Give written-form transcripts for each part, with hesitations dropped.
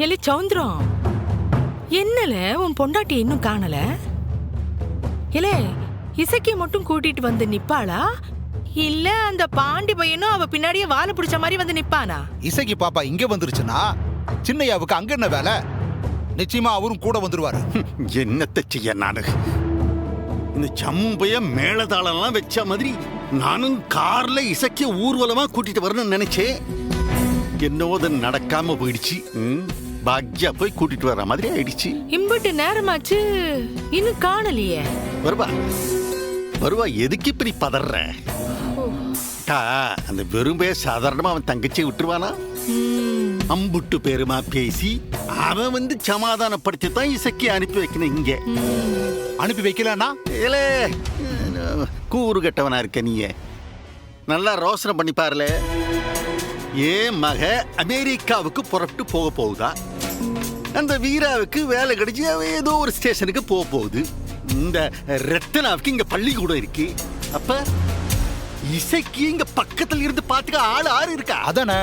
எலி சௌந்தரம், என்னல உன் பொண்டாட்டி இன்னும் காணல? இலே இசைக்கு மட்டும் கூட்டிட்டு வந்து நிப்பாளா, இல்ல அந்த பாண்டி பையனும் அவ பின்னாடியே வாழை பிடிச்ச மாதிரி வந்து நிப்பானா? இசைக்கு பாப்பா இங்க வந்துருச்சுன்னா சின்னையாவுக்கு அங்க என்ன வேலை? நிச்சயமா அவரும் கூட வந்துருவாரு. என்னத்தை செய்ய நானு? இந்த சம்பைய மேளதாளம்லாம் வச்ச மாதிரி நானும் கார்ல இசைக்க ஊர்வலமா கூட்டிட்டு வரணும்னு நினைச்சேன். என்னவோ அது நடக்காம போயிடுச்சு. பாக்யா போய் கூட்டிட்டு வர மாதிரி ஆயிடுச்சு. இம்பட்டு நேரமாச்சு இன்னும் காணலையே. வருவா வருவா, எதுக்கு இப்படி பதற? அந்த வெறும்பே சாதாரணமா அவன் தங்கச்சியை விட்டுருவானா? அம்புட்டு பேருமா பேசி அவன் வந்து சமாதானப்படுத்தி தான் இசைக்கு அனுப்பி வைக்கணும். இங்க அனுப்பி வைக்கலன்னா ஏலே கூறு கட்டவனா இருக்க நீ. நல்லா ரோசனை பண்ணி பாருல. ஏன் மக அமெரிக்காவுக்கு புறப்பட்டு போக போகுதா? அந்த வீராவுக்கு வேலை கிடைச்சி ஏதோ ஒரு ஸ்டேஷனுக்கு போக போகுது. இந்த ரத்தனாவுக்கு இங்க பள்ளிக்கூடம் இருக்கு. அப்ப இசைக்கு இங்க பக்கத்துல இருந்து பாத்துக்க ஆள் ஆறு இருக்கா? அதானே,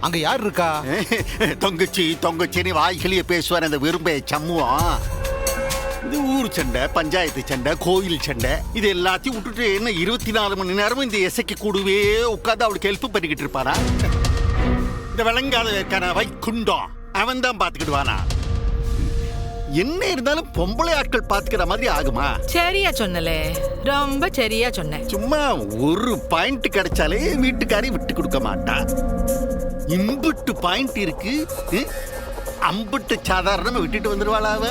அங்க யார் இருக்கா? தொங்கச்சி தொங்கச்சின்னு வாய்களிய பேசுவார் அந்த விரும்ப சம்முவான். இந்த ஊர் சண்டை, பஞ்சாயத்து சண்டை, கோயில் சண்டை, இது எல்லாத்தையும் விட்டுட்டு என்ன 24 மணி நேரமும் இந்த இசைக்கு கூடவே உட்காந்து அவளுக்கு ஹெல்ப் பண்ணிக்கிட்டு இருப்பானா? இந்த விளங்காத வைக்குண்டம் அவன் தான் பாத்துக்கிடுவானா? என்ன இருந்தாலும் பொம்பளை ஆட்கள் பாத்துக்கிற மாதிரி ஆகுமா? சரியா சொன்னலே, ரொம்ப சரியா சொன்ன. சும்மா ஒரு பாயிண்ட் கிடைச்சாலே வீட்டுக்காரி விட்டு கொடுக்க மாட்டா. இம்புட்டு பாயிண்ட் இருக்கு, அம்புட்டு சாதாரணமா விட்டுட்டு வந்துருவாளா அவ?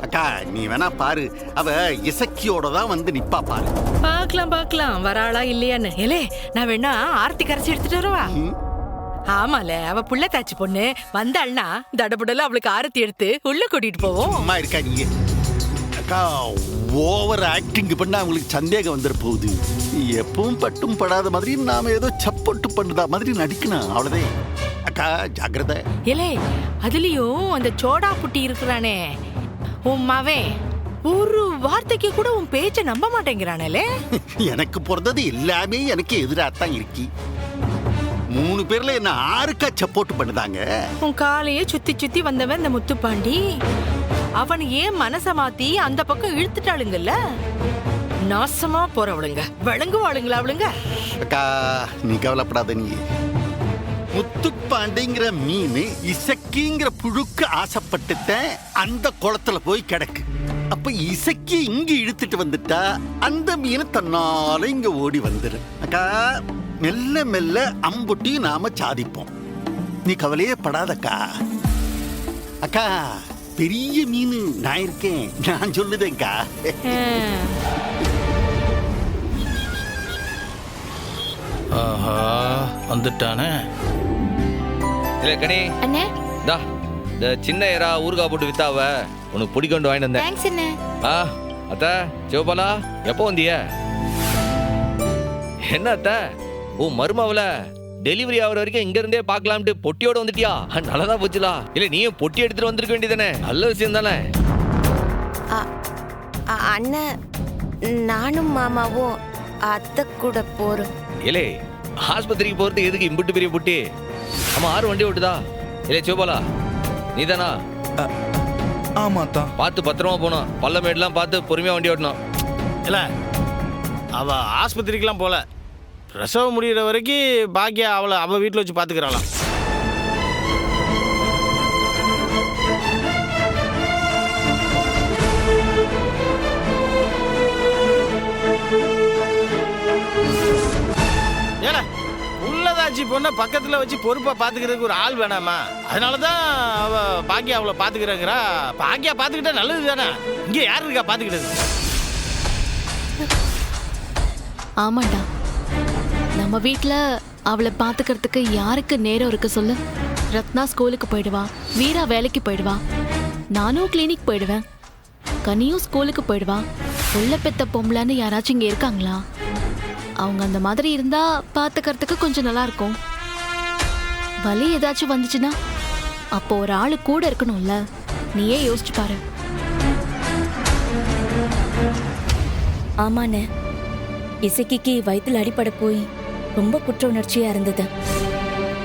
அக்கா நீ வேணா பாரு, அவ இசக்கியோட தான் வந்து நிப்பா பாரு. பாக்கலாம் பாக்கலாம் வராளா இல்லையான்னு. ஏலே நான் வேணா ஆர்த்தி கரைச்சி எடுத்துட்டு வரவா? ஆமால, அவ புள்ள தாச்சி பொண்ணு வந்தாள்னா தடபுடல அவளுக்கு ஆரத்தி எடுத்து உள்ள கூட்டிட்டு போவோம். அம்மா இருக்கா நீங்க? அக்கா ஓவர் ஆக்டிங் பண்ணா அவங்களுக்கு சந்தேகம் வந்துட போகுது. எப்பவும் பட்டும் படாத மாதிரி நாம ஏதோ சப்போட்டு பண்ணுதா மாதிரி நடிக்கணும், அவ்வளவுதான். அக்கா ஜாக்கிரதை. ஏலே அதுலயும் அந்த சோடா புட்டி இருக்கிறானே உன் மவன், ஒரு வார்த்தைக்கு கூட உன் பேச்ச நம்ப மாட்டேங்கிறானே. எனக்கு பிறந்தது எல்லாமே எனக்கு எதிராகத்தான் இருக்கு. 3 பேர்ல என்ன ஆறுக்கா சப்போர்ட் பண்ணுதாங்க. உன் காலையே சுத்தி சுத்தி வந்தவன் இந்த முத்துப்பாண்டி, அவன் ஏன் மனச மாத்தி அந்த பக்கம் இழுத்துட்டாளுங்கல்ல. நாசமா போறவளுங்க விளங்குவாளுங்களா அவளுங்க? அக்கா நீ கவலைப்படாத. நீ முத்துப்பாண்டிங்கிற மீன் இசக்கிங்கிற புழுக்கு ஆசைப்பட்டுட்ட அந்த குளத்துல போய் கிடக்கு. அப்ப இசக்கி இங்க இழுத்துட்டு வந்துட்டா அந்த மீன் தன்னால இங்க ஓடி வந்துரு. அக்கா மெல்ல மெல்ல அம்புட்டி நாம சாதிப்போம். நீ கவலையே படாதக்கா. அக்கா பெரிய மீன் நான் இருக்கேன், நான் சொல்லுதேன்க்கா. ஆஹா வந்துட்டானே. இல்ல கனி அண்ணே, டா இந்த சின்ன ஏரா ஊர்கா போட்டு வித்தாவ உனக்கு பிடிக்கொண்டு வாங்கிட்டு வந்தேன். தேங்க்ஸ் அண்ணே. அத்தா சிவபாலா எப்போ வந்திய? என்ன அத்தா உன் மருமாவில டெலிவரி ஆகிற வரைக்கும் இங்க இருந்தே பாக்கலாம்ட்டு பொட்டியோட வந்துட்டியா? நல்லதான் போச்சுலா. இல்ல நீயும் பொட்டி எடுத்துட்டு வந்திருக்க வேண்டியதானே, நல்ல விஷயம் தானே. அண்ணன் நானும் மாமாவும் அத்தை கூட போறோம். இல்லே ஆஸ்பத்திரிக்கு போறது எதுக்கு இம்புட்டு பெரிய பொட்டி? ஆமா 6 வண்டி ஓட்டுதா? இல்ல சிவபாலா நீதானா? ஆமாத்தா. பார்த்து பத்திரமா போனோம், பள்ளமேடுலாம் பார்த்து பொறுமையா வண்டி ஓட்டணும். இல்ல அவ ஆஸ்பத்திரிக்கெல்லாம் போல, பிரசவம் முடிகிற வரைக்கும் பாக்கியா அவளை அவ வீட்டில் வச்சு பார்த்துக்கிறாளாம். ஏன்னா உள்ளதாச்சி பொண்ணை பக்கத்தில் வச்சு பொறுப்பாக பார்த்துக்கிறதுக்கு ஒரு ஆள் வேணாமா? அதனால தான் அவ பாக்கியா அவளை பார்த்துக்கிறாங்கிறா. பாக்கியா பார்த்துக்கிட்டா நல்லது தானே. இங்கே யார் இருக்கா பார்த்துக்கிட்டது? ஆமாண்டா, நம்ம வீட்டில் அவளை பார்த்துக்கிறதுக்கு யாருக்கு நேரம் இருக்கு சொல்லு? ரத்னா ஸ்கூலுக்கு போயிடுவா, வீரா வேலைக்கு போயிடுவா, நானும் கிளினிக் போயிடுவேன், கனியும் ஸ்கூலுக்கு போயிடுவா. உள்ள பெத்த பொம்பளைன்னு யாராச்சும் இங்கே இருக்காங்களா? அவங்க அந்த மாதிரி இருந்தா பார்த்துக்கிறதுக்கு கொஞ்சம் நல்லா இருக்கும். வலி ஏதாச்சும் வந்துச்சுன்னா அப்போ ஒரு ஆளு கூட இருக்கணும்ல. நீயே யோசிச்சு பாரு.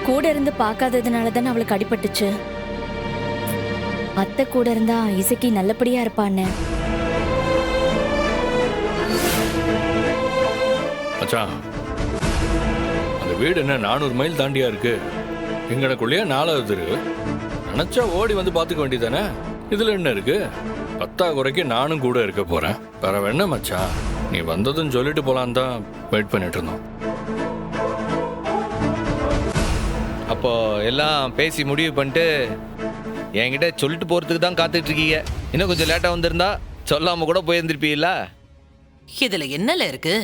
கூட இருந்து பார்க்காததுனால தானே அவளுக்கு அடிபட்டுச்சு. அத்தை கூட இருந்தா இசக்கி நல்லபடியா இருப்பான்னு. மச்சான், அந்த வீடு என்ன 400 மைல் தாண்டியா இருக்கு? எங்கனக்குள்ளேயே 4வது தெரு. நினைச்சா ஓடி வந்து பாத்துக்க வேண்டியதானே. இதுல என்ன இருக்கு? 10 குறைக்கு நானும் கூட இருக்க போறேன். வேற என்ன மச்சான், நீ வந்ததும் சொல்லிட்டு போலான்னு தான் வெயிட் பண்ணிட்டு இருந்தோம். அப்போ எல்லாம் பேசி முடிவு பண்ணிட்டு என்கிட்ட சொல்லிட்டு போறதுக்கு தான் காத்துட்டு இருக்கீங்க. இன்னும் கொஞ்சம் லேட்டா வந்திருந்தா சொல்லாம கூட போயிருந்திருப்பீங்களா? இதுல என்னல இருக்கு?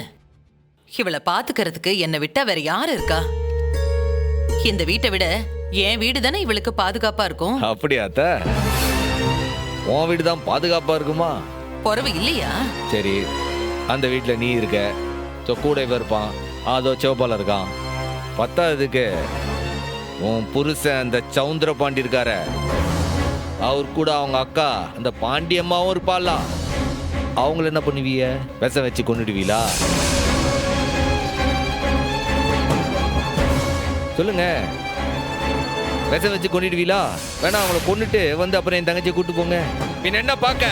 இவளை பாத்துக்கிறதுக்கு என்னை விட்டா வேற யாரு இருக்கா? இந்த வீட்டை விட என் வீடு தானே இவளுக்கு பாதுகாப்பா இருக்கும். அப்படியா அத்த? உன் வீடு தான் பாதுகாப்பா இருக்குமா? பொறவு இல்லையா? சரி, அந்த வீட்டுல நீ இருக்க, கூட இவன் இருப்பான், அதோ சிவப்பால இருக்கான். 10வதுக்கு உன் புருஷன் அந்த சவுந்தர பாண்டி இருக்கார, அவர் கூட அவங்க அக்கா அந்த பாண்டியம்மாவும் இருப்பாளா. அவங்கள என்ன பண்ணுவீங்க? விஷம் வச்சு கொண்டுடுவீங்களா? சொல்லுங்க, விஷம் வச்சு கொண்டுடுவீங்களா? வேணா அவங்கள கொண்டுட்டு வந்து அப்புறம் என் தங்கச்சியை கூட்டு போங்க. பின் என்ன பார்க்க?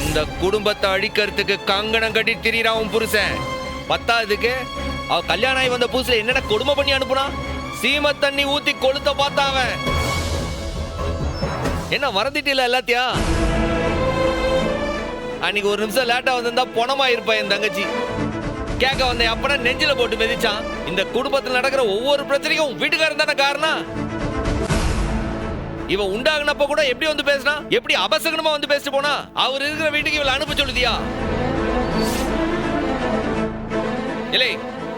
இந்த குடும்பத்தை அழிக்கிறதுக்கு கங்கணம் கட்டி திரியிறான் உன் புருஷன். 10வதுக்கு அவ கல்யாணம் ஆகி வந்த புதுசுல என்னென்ன கொடுமை பண்ணி அனுப்புனா? சீம தண்ணி ஊத்தி கொளுத்த பார்த்தான் அவன். என்ன மறந்துட்டீல எல்லாத்தையா? அன்னைக்கு ஒரு நிமிஷம் லேட்டா வந்திருந்தா பொணமா இருப்பா என் தங்கச்சி. கேட்க வந்த அப்பனா நெஞ்சில போட்டு மிதிச்சான். இந்த குடும்பத்தில் நடக்கிற ஒவ்வொரு பிரச்சனைக்கும் வீட்டுக்காரன் தானே காரணம். இவன் உண்டாகினப்ப கூட எப்படி வந்து பேசினா? எப்படி அபசகனமா வந்து பேசிட்டு போனா? அவர் இருக்கிற வீட்டுக்கு இவளை அனுப்ப சொல்லுதியா? இல்லை,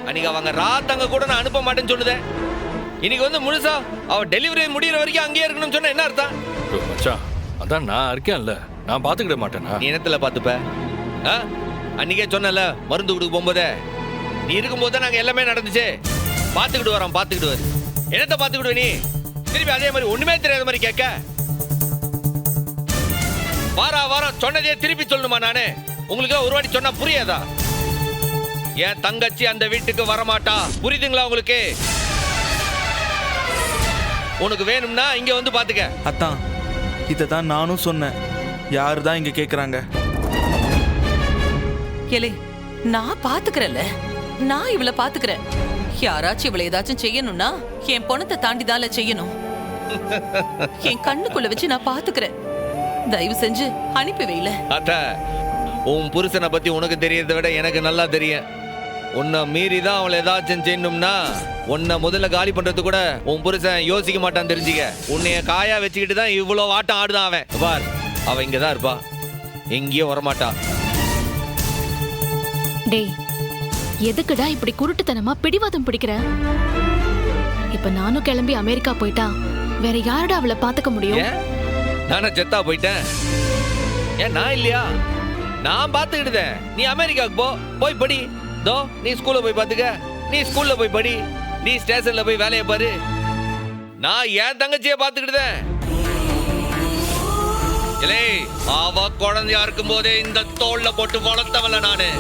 அன்னைக்கு அவங்க ராத்தங்க கூட நான் அனுப்ப மாட்டேன்னு சொல்லுதேன். இன்னைக்கு வந்து முழுசா அவ டெலிவரி முடியற வரைக்கும் அங்கேயே இருக்கணும்னு சொன்னா என்ன அர்த்தம்? மச்சான், அதான் நான் இருக்கேன்ல, நான் பாத்துக்கிட மாட்டேனா? நீ என்னத்துல பாத்துப்ப? அன்னைக்கே சொன்னல, மருந்து கொடுக்க போகும்போதே நீ இருக்கும்போது நாங்க எல்லாமே நடந்துச்சு. பாத்துக்கிட்டு வரோம், பாத்துக்கிட்டு வர. என்னத்த பாத்துக்கிடுவ நீ? திருப்பி அதே மாதிரி ஒண்ணுமே தெரியாத மாதிரி கேட்க. வாரம் சொன்னதே திருப்பி சொல்லணுமா நானு? உங்களுக்கு ஒரு வாட்டி சொன்னா புரியாதா? என் தங்கச்சி அந்த வீட்டுக்கு வரமாட்டா, புரியுதுங்களா உங்களுக்கு? உனக்கு வேணும்னா இங்க வந்து பாத்துக்க. அத்தான், இதான் நானும் சொன்னேன். யாரு தான் இங்க கேக்குறாங்க? ஏலே, நான் பாத்துக்கிறேன்ல, நான் இவளை பாத்துக்கிறேன். யாராச்சும் இவளை ஏதாச்சும் செய்யணும்னா என் பொணத்தை தாண்டிதால செய்யணும். என் கண்ணுக்குள்ள வச்சு நான் பாத்துக்கிறேன். தயவு செஞ்சு அனுப்பி வைல. அத்த, உன் புருஷனை பத்தி உனக்கு தெரியறதை விட எனக்கு நல்லா தெரியும். உன்னை மீறிதான் அவளை ஏதாச்சும் செய்யணும்னா உன்னை முதல்ல காலி பண்றது கூட உன் புருஷன் யோசிக்க மாட்டான், தெரிஞ்சுக்க. உன்னைய காயா வச்சுக்கிட்டு தான் இவ்வளவு ஆட்டம் ஆடுதான் அவன். பார், அவன் இங்கதான் இருப்பா, எங்கேயும் வரமாட்டா. டேய், எதுக்குடா இப்படி குருட்டுத்தனமா பிடிவாதம் பிடிக்கிற? இப்ப நானும் கிளம்பி அமெரிக்கா போயிட்டா வேற யாரடா அவளை பாத்துக்க முடியும்? நானே செத்தா போயிட்டேன். ஏன் நான் இல்லையா? நான் பாத்துக்கிட்டேன். நீ அமெரிக்காவுக்கு போ, போய் படி. தோ, நீ ஸ்கூல்ல போய் பாத்துக்க. நீ ஸ்கூல்ல போய் படி. நீ ஸ்டேஷன்ல போய் வேலையை பாரு. நான் என் தங்கச்சியை பாத்துக்கிட்டேன். இல்லை, அவ குழந்தையா இருக்கும் போதே இந்த தோல்ல போட்டு வளர்த்தவள நானு.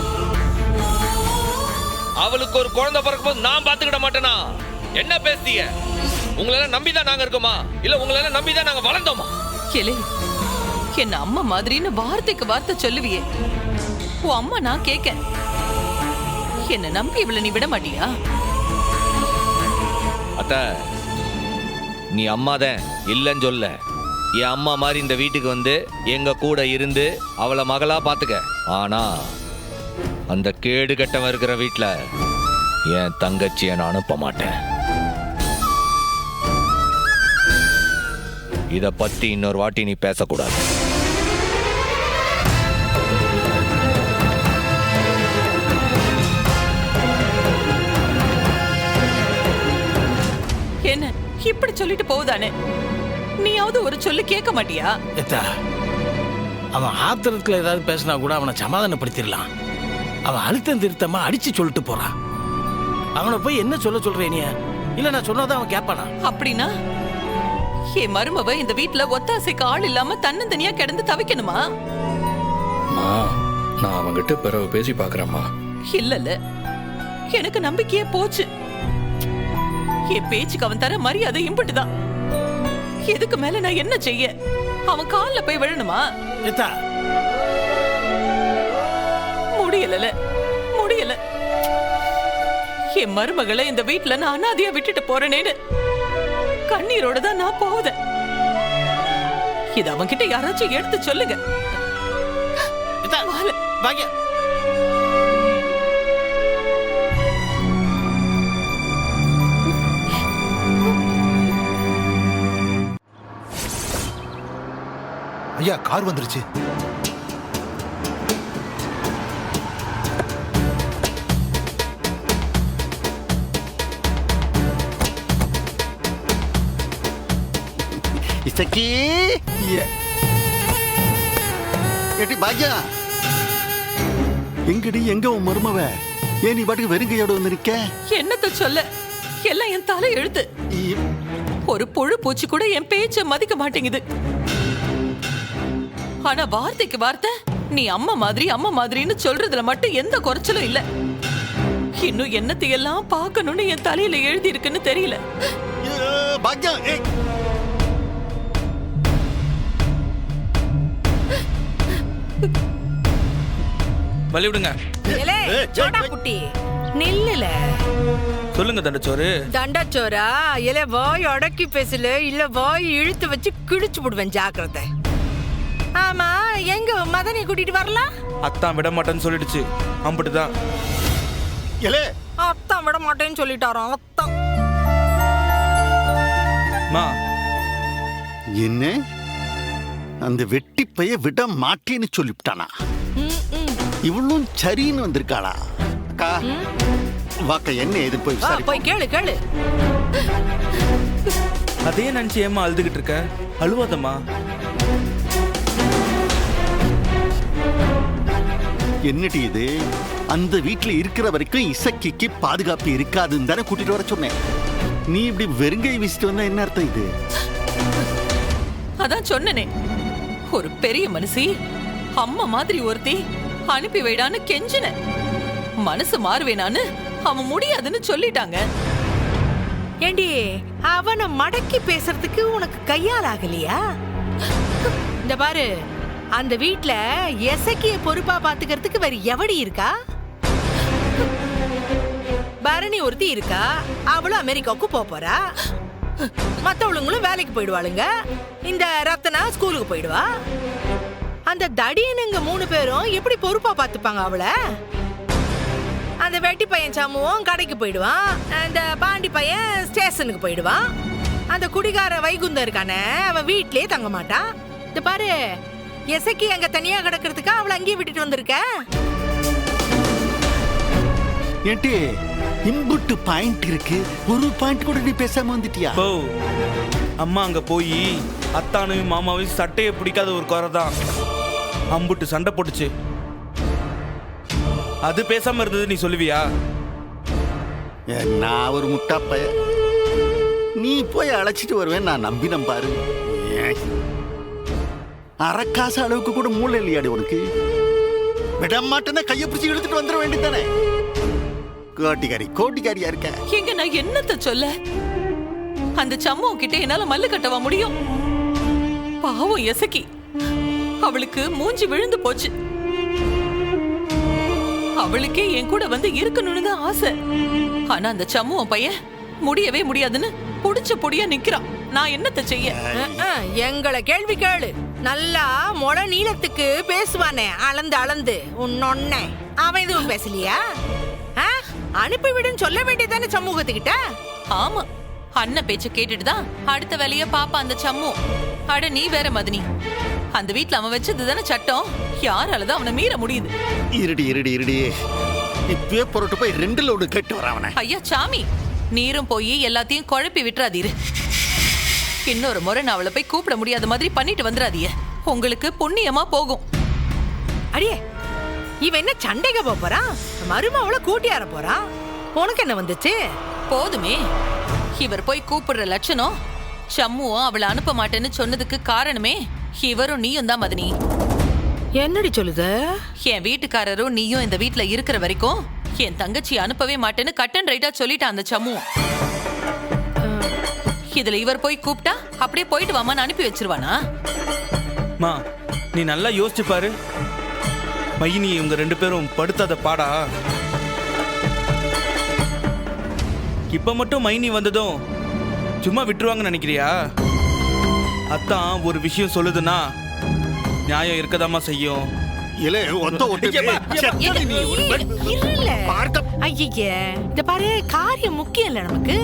அவளுக்கு ஒரு குழந்தை பிறக்கும் போது நான் பாத்துக்கிட மாட்டேனா? என்ன பேசுறீங்க? உங்களெல்லாம் நம்பிதான் நாங்க இருக்கோமா? இல்ல உங்களெல்லாம் நம்பிதான் நாங்க வளர்ந்தோமா? ஏலே, என்ன அம்மா மாதிரின்னு வார்த்தைக்கு வார்த்தை சொல்லுவியே. உன் அம்மா நான் கேட்க, என்ன நம்பி இவளை நீ விட மாட்டியா? அத்த, நீ அம்மாதான் இல்லன்னு சொல்ல. என் அம்மா மாதிரி இந்த வீட்டுக்கு வந்து எங்க கூட இருந்து அவளை மகளா பாத்துக்க. ஆனா அந்த கேடு கட்டவன் இருக்கிற வீட்டுல என் தங்கச்சியை நான் அனுப்ப மாட்டேன். இத பத்தி இன்னொரு வாட்டி நீ பேசக்கூடாது. என்ன இப்படி சொல்லிட்டு போகுதானே? நீயாவது ஒரு சொல்லு கேட்க மாட்டியா? அவன் ஆத்திரத்துல ஏதாவது பேசினா கூட அவனை சமாதானப்படுத்திடலாம். அவன் அழுத்தம் திருத்தமா அடிச்சு சொல்லிட்டு போறான். அவனை போய் என்ன சொல்றேன் நீ? இல்ல நான் சொன்னதான் அவன் கேட்பானா? அப்படின்னா என் மருமவ இந்த வீட்டுல ஒத்தாசைக்கு ஆள் இல்லாம தன்னந்தனியா கிடந்து தவிக்கணுமா? நான் அவங்கிட்ட பிறகு பேசி பாக்குறேம்மா. இல்ல எனக்கு நம்பிக்கையே போச்சு. என் பேச்சுக்கு அவன் தர மரியாதை இம்பட்டுதான். எதுக்கு மேல நான் என்ன செய்ய? அவன் கால்ல போய் விழணுமா? ஏத்தா முடியல முடியல. என் மருமகளை இந்த வீட்டுல நான் அனாதையா விட்டுட்டு போறேனேன்னு கண்ணீரோட தான் நான் போகுதேன். இது அவன்கிட்ட யாராச்சும் எடுத்து சொல்லுங்க. ஏத்தா பாக்கியா ஐயா கார் வந்துருச்சு. இசக்கி ஏட்டி பாக்கியா எங்கடி எங்க உன் மருமவ? ஏன் நீ பாட்டுக்கு வெறுங்கையோட வந்து நிக்க? என்னத்த சொல்ல, எல்லாம் என் தலை எழுத்து. ஒரு புழு பூச்சி கூட என் பேச்ச மதிக்க மாட்டேங்குது. ஆனா வார்த்தைக்கு வார்த்தை நீ அம்மா மாதிரின்னு சொல்றதுல மட்டும் எந்த குறைச்சலும் இல்ல. இன்னும் என்னத்தையெல்லாம் பார்க்கணும்னு என் தலையில எழுதி இருக்குன்னு தெரியல. பாக்கியா வழி விடுங்க. ஏலே, சோடா குட்டி நில்லுல. சொல்லுங்க தண்டச்சோறு. தண்டச்சோரா? ஏலே வாய் அடக்கி பேசல, இல்ல வாய் இழுத்து வச்சு கிழிச்சு போடுவேன், ஜாக்கிரதை. ஆமா, எங்க மதனை கூட்டிட்டு வரலாம்? அத்தான் விட மாட்டேன்னு சொல்லிடுச்சு. அம்புட்டுதான். அத்தான் விட மாட்டேன்னு சொல்லிட்டாராம். அத்தான் மா என்ன அந்த வெட்டி பைய விட மாட்டேன்னு சொல்லிவிட்டானா? இவளும் சரின்னு வந்திருக்காளா? அக்கா வாக்க என்ன ஏது போய் போய் கேளு கேளு. அதே நினைச்சு ஏமா அழுதுகிட்டு இருக்க? அழுவாதம்மா. என்னடி இது? அந்த வீட்டுல இருக்கிற வரைக்கும் இசக்கிக்கு பாதுகாப்பு இருக்காதுன்னு தானே கூட்டிட்டு வர சொன்னேன். நீ இப்படி வெறுங்கை வீசிட்டு வந்தா என்ன அர்த்தம் இது? அதான் சொன்னனே, ஒரு பெரிய மனுஷி அம்மா மாதிரி ஒருத்தி அனுப்பி வைடான்னு கெஞ்சின. மனசு மாறுவேனான்னு அவன் முடியாதுன்னு சொல்லிட்டாங்க. ஏண்டி, அவனை மடக்கி பேசுறதுக்கு உனக்கு கையால் ஆகலையா? இந்த பாரு, அந்த வீட்ல எசக்கிய பொறுப்பா பாத்துக்கிறதுக்கு வேற எவடி இருக்கா? பரணி ஒருத்தி இருக்கா, அவளும் அமெரிக்காவுக்கு போறா. மத்தவளுங்களும் வேலைக்கு போயிடுவாளுங்க. இந்த ரத்னா ஸ்கூலுக்கு போயிடுவா. அந்த தடியனுங்க 3 பேரும் எப்படி பொறுப்பா பாத்துப்பாங்க அவளை? அந்த வெட்டி பையன் சம்முவும் கடைக்கு போயிடுவான். அந்த பாண்டி பையன் ஸ்டேஷனுக்கு போயிடுவான். அந்த குடிகார வைகுந்தம் இருக்கானே, அவன் வீட்லயே தங்க மாட்டான். இந்த பாரு, எசக்கி அங்க தனியா கிடக்கிறதுக்கு அவளை அங்கேயே விட்டுட்டு வந்திருக்க. ஏன்டி இம்புட்டு பாயிண்ட் இருக்கு, ஒரு பாயிண்ட் கூட நீ பேசாம வந்துட்டியா? அம்மா அங்க போய் அத்தானையும் மாமாவையும் சட்டையை பிடிக்காத ஒரு குறை தான். அம்புட்டு சண்டை போட்டுச்சு. அது பேசாம இருந்தது நீ சொல்லுவியா? நான் ஒரு முட்டாப்பைய, நீ போய் அழைச்சிட்டு வருவேன் நான் நம்பினம் பாரு. அரைக்காசு அளவுக்கு கூட மூளை இல்லையாடி உனக்கு? விட மாட்டேன்னா கையை பிடிச்சி இழுத்துட்டு வந்துட வேண்டியதானே? கோட்டிக்காரியா இருக்க. எங்க நான் என்னத்த சொல்ல? அந்த சம்மு கிட்ட என்னால மல்லு கட்டவா முடியும்? பாவம் எசக்கி, அவளுக்கு மூஞ்சி விழுந்து போச்சு. அவளுக்கே என் கூட வந்து இருக்கணும்னு தான் ஆசை. ஆனா அந்த சம்முவன் பையன் முடியவே முடியாதுன்னு புடிச்ச பொடியா நிக்கிறான். நான் என்னத்த செய்ய? எங்களை கேள்வி கேளு. நல்லா மொள நீளத்துக்கு பேசுவானே, அளந்து அளந்து. உன்னொன்ன அவன் எதுவும் பேசலையா? அனுப்பி விடுன்னு சொல்ல வேண்டியதானே சமூகத்துக்கிட்ட? ஆமா, அண்ணன் பேச்ச கேட்டுட்டுதான் அடுத்த வேலைய பாப்பா அந்த சம்மு. அட நீ வேற மதனி, அந்த வீட்டுல அவன் வச்சதுதானே சட்டம். யாராலதான் அவனை மீற முடியுது? இருடி இப்பவே பொருட்டு போய் 2 லோடு கட்டு வர அவனை. ஐயா சாமி, நீரும் போய் எல்லாத்தையும் குழப்பி விட்டுறாதீரு. இன்னொரு முறை நான் அவளை போய் கூப்பிட முடியாத மாதிரி பண்ணிட்டு வந்துடாதீய. உங்களுக்கு புண்ணியமா போகும். அடியே, இவன் என்ன சண்டைக்கு போறான்? மருமவளை கூட்டியார போறான். உனக்கு என்ன வந்துச்சு? போதுமே, இவர் போய் கூப்பிடுற லட்சணம். சம்முவும் அவளை அனுப்ப மாட்டேன்னு சொன்னதுக்கு காரணமே இவரும் நீயும் தான் மதனி. என்னடி சொல்லுது? என் வீட்டுக்காரரும் நீயும் இந்த வீட்டுல இருக்கிற வரைக்கும் என் தங்கச்சி அனுப்பவே மாட்டேன்னு கட் அண்ட் ரைட்டா சொல்லிட்டான் அந்த சம்முவும். இதுல இவர் போய் கூப்பிட்டா அப்படியே போயிட்டு வாமான்னு அனுப்பி வச்சிருவானா? மா நீ நல்லா யோசிச்சு பாரு. மைனி இவங்க 2 பேரும் படுத்தாத பாடா. இப்ப மட்டும் மைனி வந்ததும் சும்மா விட்டுருவாங்கன்னு நினைக்கிறியா? அத்தான் ஒரு விஷயம் சொல்லுதுன்னா நியாயம் இருக்கதாமா செய்யும். இல்ல ஒத்த ஒட்டு நீ ஒரு இல்ல ஐயே, இந்த பாரு, காரியம் முக்கியம் இல்ல நமக்கு.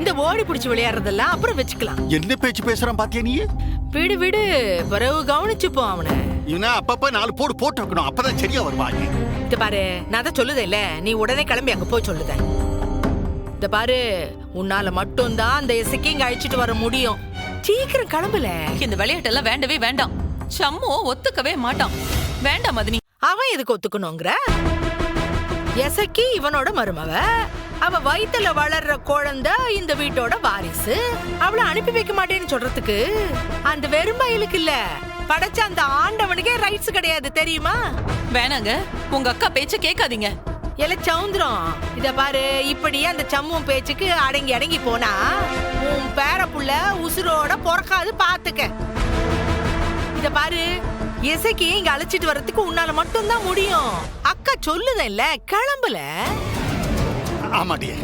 இந்த ஓடி பிடிச்சு விளையாடுறதெல்லாம் அப்புறம் வச்சுக்கலாம். என்ன பேச்சு பேசுறான் பாத்தியா நீ? விடு விடு, பிறகு கவனிச்சுப்போம் அவனை. இவனா அப்பப்ப 4 போட்டு வைக்கணும், அப்பதான் சரியா வருவாங்க. இந்த பாரு, நான் தான் சொல்லுதே இல்ல, நீ உடனே கிளம்பி அங்க போய் சொல்லுத. இந்த பாரு, உன்னால மட்டும்தான் அந்த இசைக்கு இங்க அழைச்சிட்டு வர முடியும். சீக்கிரம் கிளம்புல. இந்த விளையாட்டெல்லாம் வேண்டவே வேண்டாம். சம்மு ஒத்துக்கவே மாட்டான். வேண்டாம் மதினி. அவன் எதுக்கு ஒத்துக்கணுங்கிற? எசக்கி இவனோட மருமவ, அவ வயித்துல வளர்ற குழந்தை இந்த வீட்டோட வாரிசு. அவளை அனுப்பி வைக்க மாட்டேன்னு சொல்றதுக்கு அந்த வெறும்பயலுக்கு இல்ல, படைச்ச அந்த ஆண்டவனுக்கே ரைட்ஸ் கிடையாது, தெரியுமா? வேணாங்க, உங்க அக்கா பேச்ச கேட்காதீங்க. எல சவுந்தரம், இத பாரு, இப்படியே அந்த சம்மும் பேச்சுக்கு அடங்கி அடங்கி போனா உன் பேர புள்ள உசுரோட பொறக்காது, பாத்துக்க. இத பாரு, இசைக்கு இங்க அழைச்சிட்டு வர்றதுக்கு உன்னால மட்டும்தான் முடியும். அக்கா சொல்லுதல்ல, கிளம்புல. ஆமாடியே,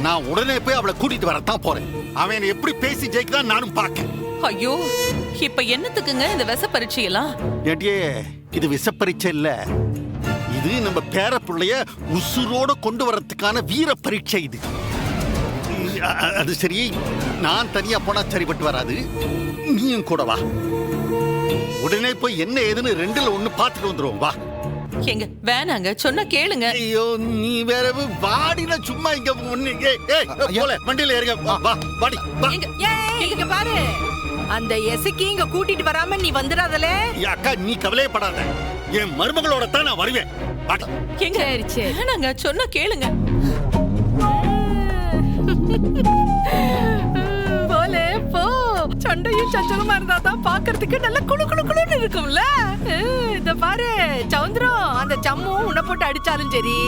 நான் உடனே போய் அவளை கூட்டிட்டு வரத்தான் போறேன். அவன் எப்படி பேசி ஜெயிக்கதான் நானும் பார்க்க. ஐயோ, இப்ப என்னத்துக்குங்க இந்த விச பரீட்சையெல்லாம்? ஏடியே, இது விச பரீட்சை இல்ல, இது நம்ம பேர பிள்ளைய உசுரோட கொண்டு வரதுக்கான வீர பரீட்சை. இது அது சரி, நான் தனியா போனா சரிப்பட்டு வராது, நீயும் கூட வா. உடனே போய் என்ன ஏதுன்னு 2ல 1 பார்த்துட்டு வந்துருவோம், வா. எங்க வேணாங்க, சொன்னா கேளுங்க. ஐயோ, நீ வேற வாடின சும்மா இங்க போல வண்டியில ஏறுங்க, வா வாடி வா. இங்க பாரு, அந்த எசைக்கு இங்க கூட்டிட்டு வராம நீ வந்துடாதலே. அக்கா, நீ கவலையப்படாத, என் மருமகளோட தான் நான் வருவேன். எங்க வேணாங்க, சொன்னா கேளுங்க. போலே போ, சண்டையும் சச்சலமா இருந்தா தான் பாக்குறதுக்கு நல்ல குளு குளு குளுன்னு இருக்கும்ல. இந்த பாரு சவுந்தரம், அந்த சம்மு உன்னை போட்டு அடிச்சாலும் சரி,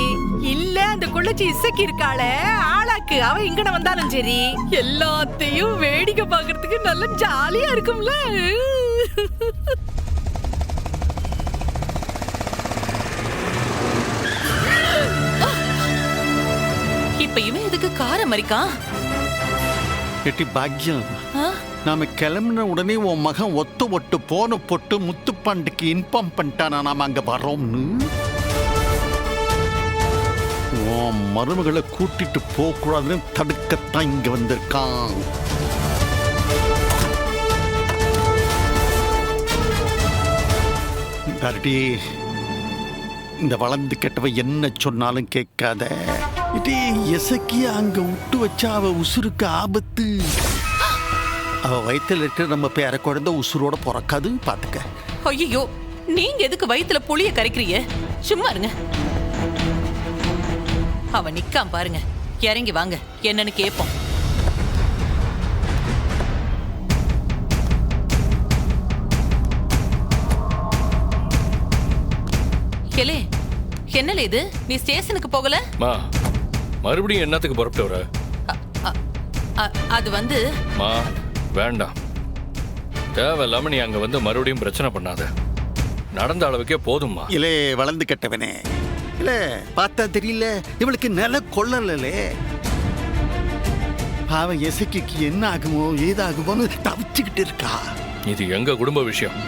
இல்ல அந்த குள்ளச்சி இசைக்கு இருக்காளே ஆளாக்கு, அவ இங்கன வந்தாலும் சரி, எல்லாத்தையும் வேடிக்கை பாக்குறதுக்கு நல்ல ஜாலியா இருக்கும்ல. இப்ப இவன் எதுக்கு கார மறிக்கான்? எட்டி பாக்கியம், நாம கிளம்பின உடனே உன் மகன் ஒட்டு போன போட்டு முத்துப்பாண்டுக்கு இன்ஃபார்ம் பண்ணிட்டானா நாம அங்க வரோம்னு. உன் மருமகளை கூட்டிட்டு போக கூடாதுன்னு தடுக்கத்தான் இங்க வந்திருக்கான். இந்த வளர்ந்து கெட்டவ என்ன சொன்னாலும் கேட்காத. இதே எசக்கிய அங்க விட்டு வச்சா அவ உசுருக்கு ஆபத்து. அவ வயித்துல இருக்கிற நம்ம பேர குழந்தை உசுரோட பிறக்காது, பாத்துக்க. ஐயோ, நீங்க எதுக்கு வயித்துல புளிய கரைக்கிறீங்க? சும்மா இருங்க. அவ நிக்காம பாருங்க, இறங்கி வாங்க, என்னன்னு கேப்போம். கேளே, என்னல இது? நீ ஸ்டேஷனுக்கு போகல? மறுபடியும் என்னத்துக்கு புறப்பட்டு வர? அது வந்து வேண்டாம், தேவையில்லாம நீ அங்க வந்து மறுபடியும் பிரச்சனை பண்ணாத. நடந்த அளவுக்கே போதும்மா. இல்லே வளர்ந்து கெட்டவனே, இல்ல பார்த்தா தெரியல, இவளுக்கு நில கொள்ளலே. அவன் எசைக்கு என்ன ஆகுமோ ஏதாகுமோன்னு தவிச்சுக்கிட்டு இருக்கா. இது எங்க குடும்ப விஷயம்,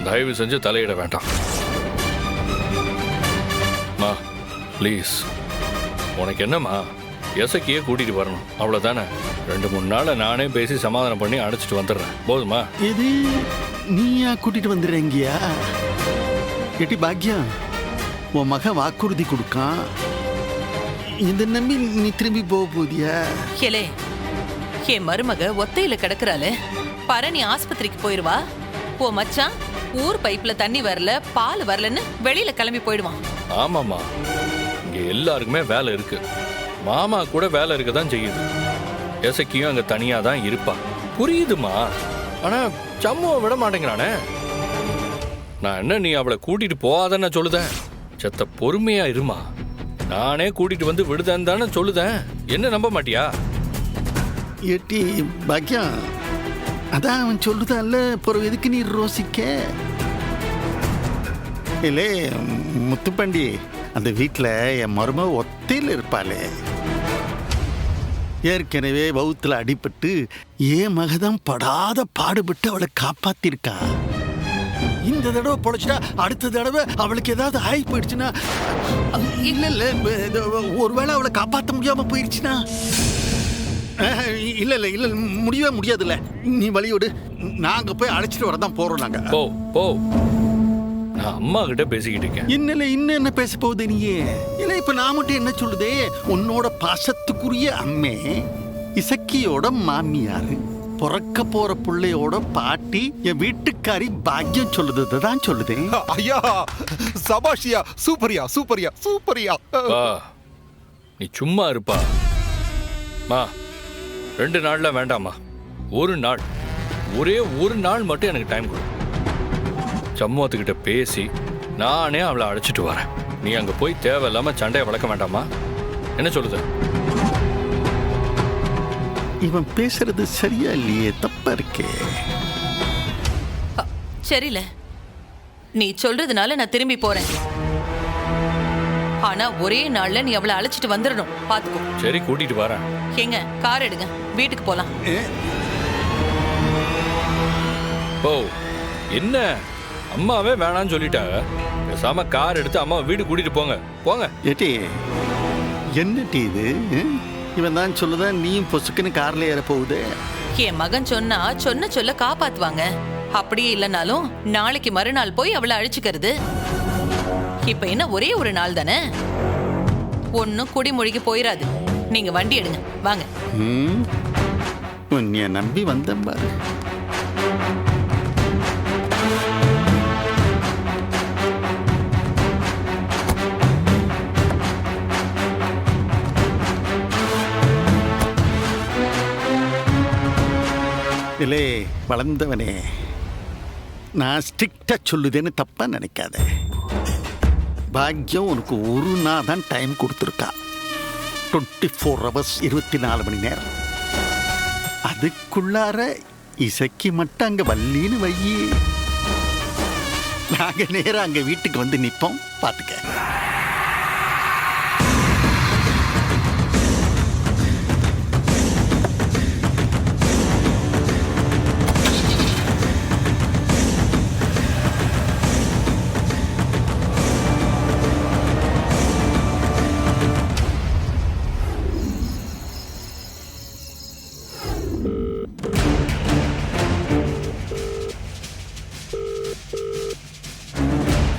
தயவு செஞ்சு தலையிட வேண்டாம். மா ப்ளீஸ், உனக்கு என்னம்மா, எசக்கியே கூட்டிட்டு வரணும், அவ்வளவுதானே. 2-3 நாள நானே பேசி சமாதானம் பண்ணி அழைச்சிட்டு வந்துடுறேன், போதுமா? இது நீயா கூட்டிட்டு வந்துடுறீங்கயா? எட்டி பாக்கியம், உன் மகன் வாக்குறுதி கொடுக்கான், இந்த நம்பி நீ திரும்பி போக போதியா? கேளே, என் மருமக ஒத்தையில கிடக்குறாளே, பரணி ஆஸ்பத்திரிக்கு போயிருவா. ஓ மச்சான் ஊர் பைப்ல தண்ணி வரல, பால் வரலன்னு வெளியில கிளம்பி போயிடுவான். ஆமாமா, இங்க எல்லாருக்குமே வேலை இருக்கு. மாமா கூட வேலை இருக்கதான் செய்யுது. எசக்கியும் அங்க தனியா தான் இருப்பா, புரியுதுமா. ஆனா சம்முவை விட மாட்டேங்கிறானே. நான் என்ன நீ அவளை கூட்டிட்டு போகாதன்னு சொல்லுதேன்? செத்த பொறுமையா இருமா, நானே கூட்டிட்டு வந்து விடுதேன்னு தானே சொல்லுதேன். என்ன நம்ப மாட்டியா? ஏட்டி பாக்கியம், அதான் அவன் சொல்லுதான்ல, பிறகு எதுக்கு நீ ரோசிக்க? இல்லே முத்துப்பாண்டி, அந்த வீட்டில் என் மருமக ஒத்தையில் இருப்பாளே, ஏற்கனவே வவுத்துல அடிபட்டு ஏன் மகதான் படாத பாடுபட்டு அவளை காப்பாத்திருக்கா. இந்த தடவை பொழைச்சிட்டா அடுத்த தடவை அவளுக்கு ஏதாவது ஆகி போயிடுச்சுன்னா, இல்ல இல்ல ஒருவேளை அவளை காப்பாற்ற முடியாம போயிடுச்சுன்னா, இல்ல இல்ல இல்ல முடியவே முடியாதுல்ல. நீ வழியோடு, நாங்க போய் அழைச்சிட்டு வரதான் போறோம். நாங்க போ போ, நான் அம்மா கிட்ட பேசிக்கிட்டு இருக்கேன். இன்னும் என்ன பேச போகுது நீயே? இல்ல இப்ப நான் மட்டும் என்ன சொல்லுதே, உன்னோட பாசத்துக்குரிய அம்மே இசக்கியோட மாமியாரு, பிறக்க போற பிள்ளையோட பாட்டி, என் வீட்டுக்காரி பாக்கியம் சொல்லுதான் சொல்லுதேன். ஐயா சபாஷியா, சூப்பரியா சூப்பரியா சூப்பரியா. நீ சும்மா இருப்பா மா. 2 நாள்ல வேண்டாமா, ஒரு நாள், ஒரே ஒரு நாள் மட்டும் எனக்கு டைம் கொடு. சண்முகத்துக்கிட்ட பேசி நானே அவளை அழைச்சிட்டு வரேன். நீ அங்க போய் தேவையில்லாம சண்டையை வளர்க்க வேண்டாமா? என்ன சொல்லுது? இவன் பேசுறது சரியா இல்லையே, தப்பா இருக்கே. சரியில்ல, நீ சொல்றதுனால நான் திரும்பி போறேன். ஆனா ஒரே நாள்ல நீ அவளை அழைச்சிட்டு வந்துடணும், பாத்துக்கோ. சரி, கூட்டிட்டு வரேன். எங்க கார் எடுங்க, வீட்டுக்கு போலாம். ஓ என்ன, அம்மாவே வேணான்னு சொல்லிட்டாங்க. பேசாம கார் எடுத்து அம்மா வீடு கூட்டிட்டு போங்க போங்க. ஏட்டி என்னட்டி இது? இவன் தான் சொல்லுதான் நீயும் பொசுக்குன்னு கார்ல ஏற போகுது. என் மகன் சொன்னா சொன்ன சொல்ல காப்பாத்துவாங்க. அப்படியே இல்லைனாலும் நாளைக்கு மறுநாள் போய் அவளை அழிச்சுக்கிறது. இப்ப என்ன ஒரே ஒரு நாள் தானே, ஒன்னும் குடிமொழிக்கு போயிடாது. நீங்க வண்டி எடுங்க, வாங்க. உன்னைய நம்பி வந்தேன் பாரு. இல்லே வளர்ந்தவனே, நான் ஸ்ட்ரிக்டா சொல்லுதேன்னு தப்பா நினைக்காத. பாக்கியம் உனக்கு ஒரு நாள் தான் டைம் கொடுத்துருக்கா. 24 hours, 24 மணி நேரம். அதுக்குள்ளார இசைக்கு மட்டும் அங்க வள்ளின்னு வையி, நாங்க நேரம் அங்க வீட்டுக்கு வந்து நிப்போம், பாத்துக்க.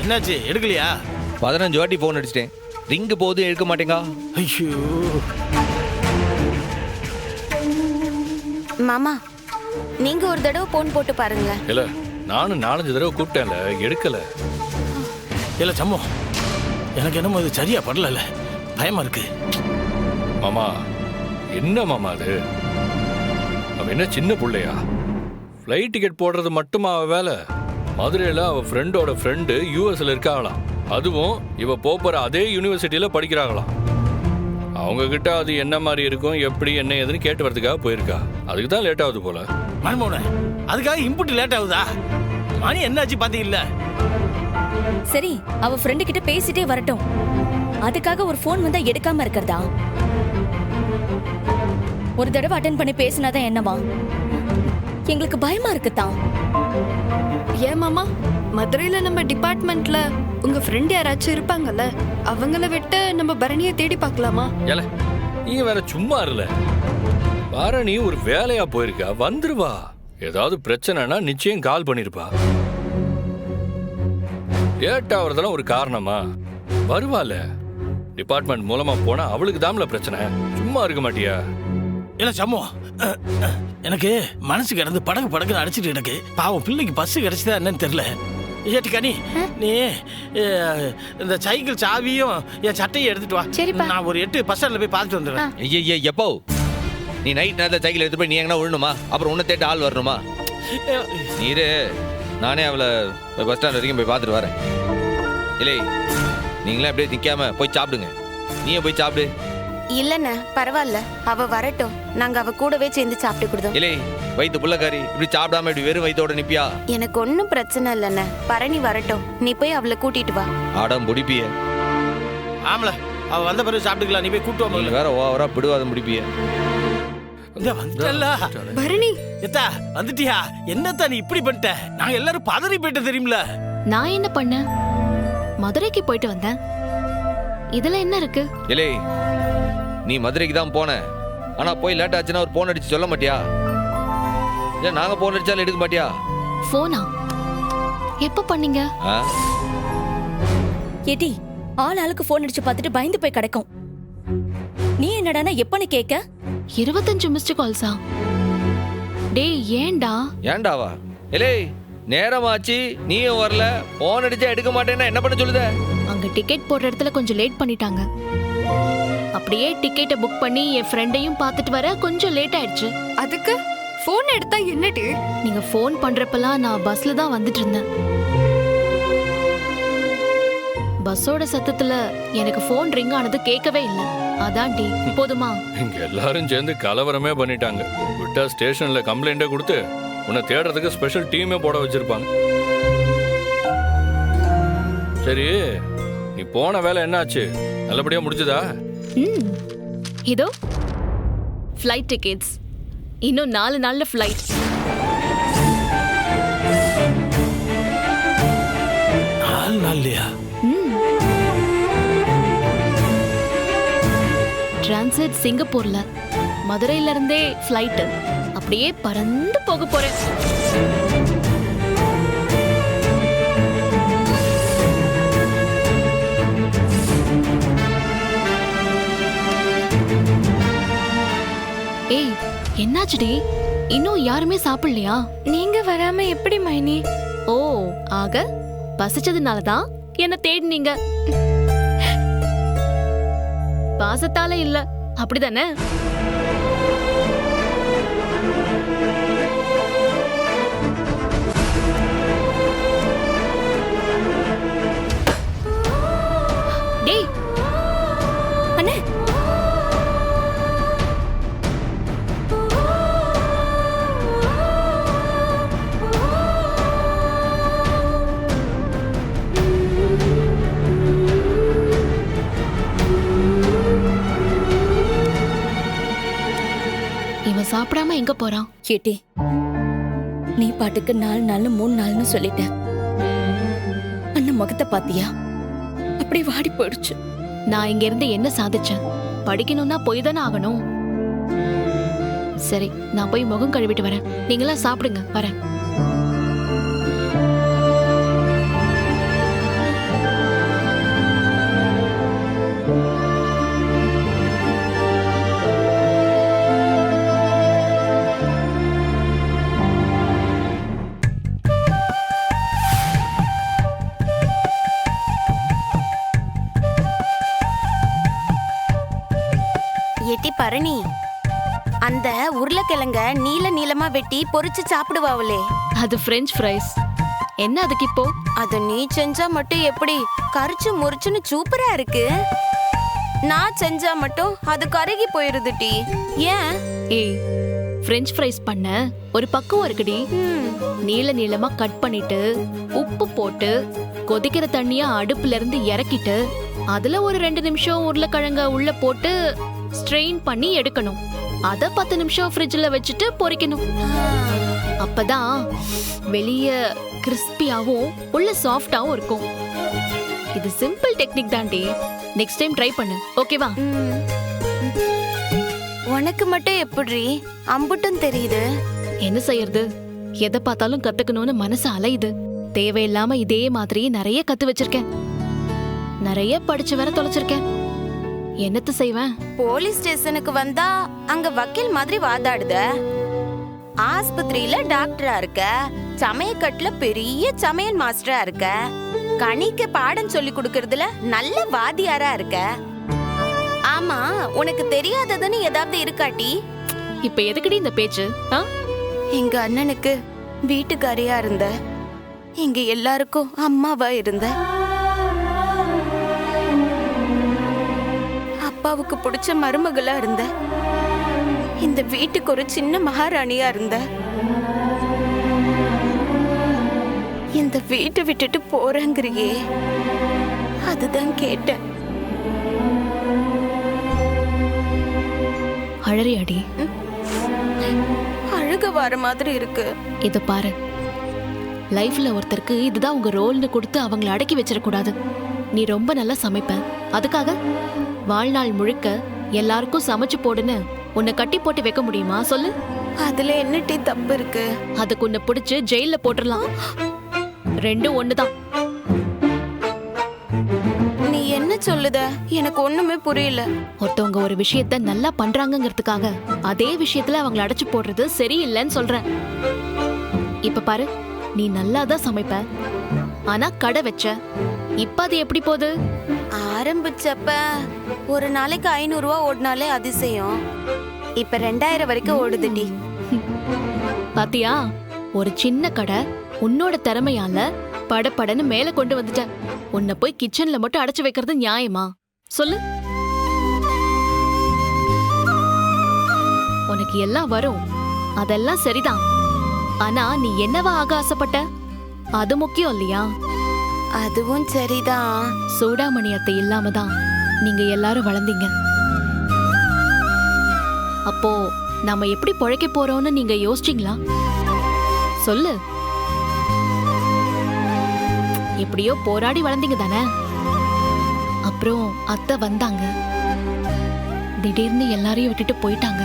என்னாச்சு, எடுக்கலையா? 15 வாட்டி போன் அடிச்சிட்டேன், ரிங்கு போது எடுக்க மாட்டேங்க. ஐயோ மாமா, நீங்க ஒரு தடவை போன் போட்டு பாருங்க. இல்ல, நானும் 4-5 தடவை கூப்பிட்டேன்ல, எடுக்கல. இல்ல சம்மோ, எனக்கு என்னமோ அது சரியா படல, பயமா இருக்கு. மாமா என்ன மாமா அது? அவன் என்ன சின்ன பிள்ளையா? ஃப்ளைட் டிக்கெட் போடுறது மட்டுமா அவ வேலை? மதுரையில் அவ ஃப்ரெண்டோட ஃப்ரெண்டு யூஎஸ்ல இருக்காங்களாம். அதுவும் இவ போற அதே யூனிவர்சிட்டியில படிக்கிறாங்களாம். அவங்க கிட்ட அது என்ன மாதிரி இருக்கும், எப்படி என்ன ஏதுன்னு கேட்டு வரதுக்காக போயிருக்கா. அதுக்கு தான் லேட் ஆகுது போல. மனமோன, அதுக்காக இம்புட் லேட் ஆகுதா? மணி என்னாச்சு பாத்தீங்கல்ல? சரி, அவ ஃப்ரெண்டு கிட்ட பேசிட்டே வரட்டும். அதுக்காக ஒரு போன் வந்தா எடுக்காம இருக்கிறதா? ஒரு தடவை அட்டென்ட் பண்ணி பேசினாதான் என்னவா? எங்களுக்கு பயமா இருக்குதான். ஏன் மாமா, மதுரையில நம்ம டிபார்ட்மெண்ட்ல உங்க ஃப்ரெண்ட் யாராச்சும் இருப்பாங்கல்ல, அவங்கள விட்டு நம்ம பரணியை தேடி பார்க்கலாமா? ஏல, நீங்க வேற சும்மா இருல. பரணி ஒரு வேலையா போயிருக்கா, வந்துருவா. ஏதாவது பிரச்சனைனா நிச்சயம் கால் பண்ணிருப்பா. லேட் ஆகுறதெல்லாம் ஒரு காரணமா? வருவால. டிபார்ட்மெண்ட் மூலமா போனா அவளுக்கு தாம்ல பிரச்சனை, சும்மா இருக்க மாட்டியா? இல்ல சம்மோ, எனக்கு மனசு கிடந்து படகு அடிச்சிட்டு எனக்கு. பாவம் பிள்ளைக்கு பஸ் கிடைச்சதா என்னன்னு தெரியல. ஏட்டி கனி, நீ இந்த சைக்கிள் சாவியும் என் சட்டையும் எடுத்துட்டு வா. நான் ஒரு 8 பஸ் ஸ்டாண்ட்ல போய் பார்த்துட்டு வந்துடுறேன். ஐயா எப்போ நீ நைட் நேரத்தில் சைக்கிள் எடுத்து போய் நீ எங்கன்னா விழணுமா? அப்புறம் உன்னை தேட்டு ஆள் வரணுமா? நீரு நானே அவளை பஸ் ஸ்டாண்ட் வரைக்கும் போய் பார்த்துட்டு வரேன். இல்லை, நீங்களே அப்படியே நிற்காம போய் சாப்பிடுங்க. நீயே போய் சாப்பிடு. இல்லண்ணே பரவாயில்ல, அவ வரட்டும், நாங்க அவ கூடவே சேர்ந்து சாப்பிட்டுக்கிடுதோம். இலே வயிற்று புள்ளக்காரி, இப்படி சாப்பிடாம இப்படி வெறும் வயிற்றோட நிப்பியா? எனக்கு ஒன்னும் பிரச்சனை இல்லண்ணே, பரணி வரட்டும், நீ போய் அவளை கூட்டிட்டு வா. ஆடம் முடிப்பிய. ஆமல அவ வந்த பிறகு சாப்பிட்டுக்கலாம், நீ போய் கூட்டு நீ வா. வேற ஓவரா பிடுவாத முடிப்பிய. வந்துட்டல்ல பரணி, எத்தா வந்துட்டியா? என்னத்தா நீ இப்படி பண்ணிட்ட? நாங்க எல்லாரும் பதறி போயிட்ட தெரியுமில. நான் என்ன பண்ணேன்? மதுரைக்கு போயிட்டு வந்தேன். இதுல என்ன இருக்கு? இலே நீ மதுரைக்கு தான் போன, ஆனா போய் லேட் ஆச்சுன்னா ஒரு போன் அடிச்சு சொல்ல மாட்டியா? இல்ல நாங்க போன் அடிச்சாலும் எடுக்க மாட்டியா? போனா எப்ப பண்ணீங்க? ஏடி, ஆள் ஆளுக்கு போன் அடிச்சு பார்த்துட்டு பயந்து போய் கிடக்கும். நீ என்னடானா எப்பன்னு கேட்க? 25 மிஸ்டு கால்ஸா? டேய் ஏன்டா? ஏன்டாவா? இலே நேரமாச்சு, நீயும் வரல, போன் அடிச்சா எடுக்க மாட்டேன்னா என்ன பண்ண சொல்லுத? அங்க டிக்கெட் போடுற இடத்துல கொஞ்சம் லேட் பண்ணிட்டாங்க. அப்படியே டிக்கெட்டை புக் பண்ணி என் ஃப்ரெண்டையும் பார்த்துட்டு வர கொஞ்சம் லேட் ஆயிடுச்சு. அதுக்கு போன் எடுத்தா என்னடி? நீங்க ஃபோன் பண்றப்பலாம் நான் பஸ்ல தான் வந்துட்டு இருந்தேன். பஸ்ஸோட சத்தத்துல எனக்கு ஃபோன் ரிங் ஆனது கேட்கவே இல்லை. அதான் டி. போதுமா? இங்க எல்லாரும் சேர்ந்து கலவரமே பண்ணிட்டாங்க. விட்டா ஸ்டேஷன்ல கம்ப்ளைண்டே கொடுத்து உன்னை தேடுறதுக்கு ஸ்பெஷல் டீமே போட வச்சிருப்பாங்க. சரி, நீ போன வேலை என்னாச்சு? நல்லபடியா முடிஞ்சதா? இதோ ஃப்ளைட் டிக்கெட்ஸ். இன்னும் 4 நாள்ல ஃப்ளைட். 4 நாள்லயா? டிரான்சிட் சிங்கப்பூர்ல. மதுரையில இருந்தே ஃப்ளைட். அப்படியே பறந்து போக போறேன். ஏய் என்னாச்சுடி? இன்னும் யாருமே சாப்பிடலையா? நீங்க வராம எப்படி மைனி? ஓ, ஆக பசிச்சதுனாலதான் என்ன தேடினீங்க. பாசத்தால இல்ல, அப்படிதானே? டேய் அண்ணே, இவன் சாப்பிடாம எங்க போறான்? கேட்டி, நீ பாட்டுக்கு 4 நாள்னு 3 நாள்னு சொல்லிட்ட. அண்ணன் முகத்தை பாத்தியா? அப்படி வாடி போயிடுச்சு. நான் இங்க இருந்து என்ன சாதிச்சேன்? படிக்கணும்னா போய் தானே ஆகணும். சரி, நான் போய் முகம் கழுவிட்டு வரேன். நீங்களாம் சாப்பிடுங்க, வரேன். ஏட்டி பரணி, அந்த உருளைக்கிழங்க நீல நீளமா வெட்டி பொரிச்சு சாப்பிடுவாங்களே, அது பிரெஞ்ச் ஃப்ரைஸ். என்ன அதுக்கு இப்போ? அது நீ செஞ்சா மட்டும் எப்படி கரிச்சு முறிச்சுன்னு சூப்பரா இருக்கு. நான் செஞ்சா மட்டும் அது கருகி போயிருது டி. ஏன்? ஏய், பிரெஞ்ச் ஃப்ரைஸ் பண்ண ஒரு பக்குவம் இருக்குடி. நீள நீளமா கட் பண்ணிட்டு உப்பு போட்டு கொதிக்கிற தண்ணியா அடுப்புல இருந்து இறக்கிட்டு அதுல ஒரு 2 நிமிஷம் உருளைக்கிழங்க உள்ள போட்டு ஸ்ட்ரெயின் பண்ணி எடுக்கணும். அத 10 நிமிஷம் ஃப்ரிட்ஜ்ல வச்சுட்டு பொரிக்கணும். அப்பதான் வெளிய கிறிஸ்பியாவும் உள்ள சாஃப்டாவும் இருக்கும். இது சிம்பிள் டெக்னிக் தாண்டி. நெக்ஸ்ட் டைம் ட்ரை பண்ணு, ஓகேவா? உனக்கு மட்டும் எப்படி அம்புட்டும் தெரியுது? என்ன செய்யறது? எதை பார்த்தாலும் கத்துக்கணும்னு மனசு அலையுது. தேவையில்லாம இதே மாதிரி நிறைய கத்து வச்சிருக்கேன். நிறைய படிச்சு வர தொலைச்சிருக்கேன். என்னத்த செய்வேன்? போலீஸ் ஸ்டேஷனுக்கு வந்தா அங்க வக்கீல் மாதிரி வாதாடுத, ஆஸ்பத்திரியில டாக்டரா இருக்க, சமையக்கட்டுல பெரிய சமையல் மாஸ்டரா இருக்க, கணிக்கு பாடம் சொல்லி கொடுக்கறதுல நல்ல வாதியாரா இருக்க. ஆமா, உனக்கு தெரியாததுன்னு ஏதாவது இருக்காட்டி? இப்ப எதுக்குடி இந்த பேச்சு? எங்க அண்ணனுக்கு வீட்டுக்காரியா இருந்த, எங்க எல்லாருக்கும் அம்மாவா இருந்த. அப்பா அப்பாவுக்கு பிடிச்ச மருமகளா இருந்த. இந்த வீட்டுக்கு ஒரு சின்ன மகாராணியா இருந்த. இந்த வீட்டை விட்டுட்டு போறேங்கிறியே, அதுதான் கேட்டேன். அழறியாடி? அழுக வர மாதிரி இருக்கு. இத பாரு, லைஃப்ல ஒருத்தருக்கு இதுதான் உங்க ரோல்னு கொடுத்து அவங்கள அடக்கி வச்சிடக்கூடாது. நீ ரொம்ப நல்லா சமைப்ப, அதுக்காக வாழ்நாள் முழுக்க எல்லாருக்கும் சமைச்சு போடுன்னு உன்னை கட்டி போட்டு வைக்க முடியுமா சொல்லு? அதுல என்ன டீ தப்பு இருக்கு? அதுக்கு உன்னை பிடிச்சு ஜெயில போட்டுடலாம். ரெண்டும் ஒண்ணுதான். நீ என்ன சொல்லுத? எனக்கு ஒண்ணுமே புரியல. ஒருத்தவங்க ஒரு விஷயத்த நல்லா பண்றாங்கங்கிறதுக்காக அதே விஷயத்துல அவங்கள அடைச்சு போடுறது சரியில்லைன்னு சொல்றேன். இப்ப பாரு, நீ நல்லா தான் சமைப்ப, ஆனா கடை வச்ச. இப்ப அது எப்படி போகுது? ஆரம்பிச்சப்ப ஒரு நாளைக்கு 500 ரூபா ஓடினாலே அதிசயம். இப்ப 2000 வரைக்கும் ஓடுதுடி. பாத்தியா, ஒரு சின்ன கடை உன்னோட திறமையால படபடன்னு மேல கொண்டு வந்துட்ட. உன்னை போய் கிச்சன்ல மட்டும் அடைச்சு வைக்கிறது நியாயமா சொல்லு? உனக்கு எல்லாம் வரும், அதெல்லாம் சரிதான். ஆனா நீ என்னவா ஆக ஆசைப்பட்ட, அது முக்கியம் இல்லையா? அதுவும் சரிதான். சூடாமணி அத்தை இல்லாம தான் நீங்க எல்லாரும் வளர்ந்தீங்க. அப்போ நாம எப்படி பொழைக்க போறோம்னு நீங்க யோசிச்சீங்களா சொல்லு? எப்படியோ போராடி வளர்ந்தீங்க தானே. அப்புறம் அத்தை வந்தாங்க, திடீர்னு எல்லாரையும் விட்டுட்டு போயிட்டாங்க.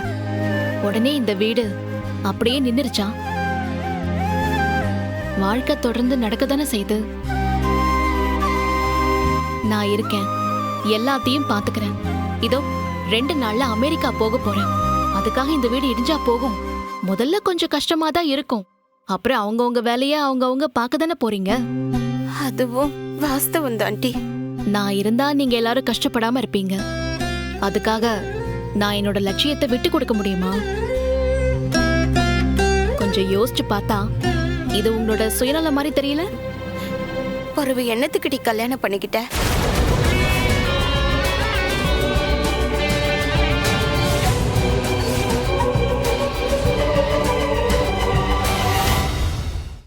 உடனே இந்த வீடு அப்படியே நின்னுருச்சா? வாழ்க்கை தொடர்ந்து நடக்க தானே செய்து. நான் இருக்கேன், எல்லாத்தையும் பாத்துக்கிறேன். இதோ 2 நாள்ல அமெரிக்கா போக போறேன். அதுக்காக இந்த வீடு இடிஞ்சா போகும். முதல்ல கொஞ்சம் கஷ்டமா தான் இருக்கும். அப்புறம் அவங்கவுங்க வேலைய அவங்கவுங்க பார்க்க தானே போறீங்க. அதுவும் வாஸ்தவம் தாண்டி. நான் இருந்தா நீங்க எல்லாரும் கஷ்டப்படாம இருப்பீங்க. அதுக்காக நான் என்னோட லட்சியத்தை விட்டு கொடுக்க முடியுமா? கொஞ்சம் யோசிச்சு பார்த்தா இது உங்களோட சுயநல மாதிரி தெரியல? ஒரு எண்ணத்துக்கிட்டி கல்யாணம் பண்ணிக்கிட்ட.